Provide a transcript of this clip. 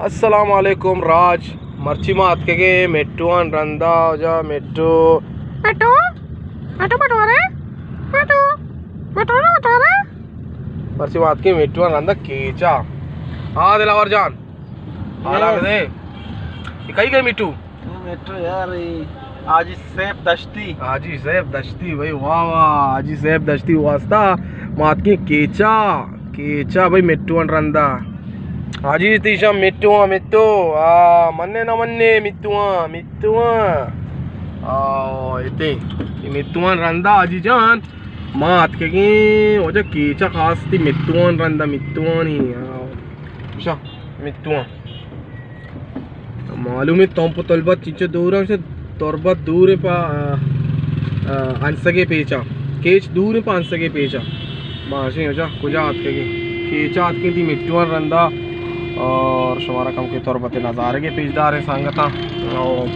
अस्सलाम वालेकुम राज मर्ची मात के मेट्टू रंदा जा मेट्टू मेट्टू मेट्टू बटोरे मेट्टू बटोरे बटोरे मर्ची मात के मेट्टू रंदा केचा हाँ दिलावर जान आला दे कहीं गए मिट्टू मेट्रो यार आजी सैफ दश्ती भाई वाह वाह आजी सैफ दश्ती वास्ता मात की केचा केचा भाई मेट्टू रंदा आजी तीशा मिट्टू मिट्टू मन्ने न मन्ने मिट्टू इते मिट्टू रंदा आजी जान मात के वजह केचा खास थी मिट्टू रंदा मिट्टू मालूम है तोंप तलबत चिंचे दूर से तोरबत दूर पा अंसगे पेचा केच दूर पा अंसगे पेचा माशी हो जा कुजा हाथ के केचा हाथ के थी मिट्टू रंदा और शुमारा कम के तोरबत नज़ारे के पेजदार है संगता और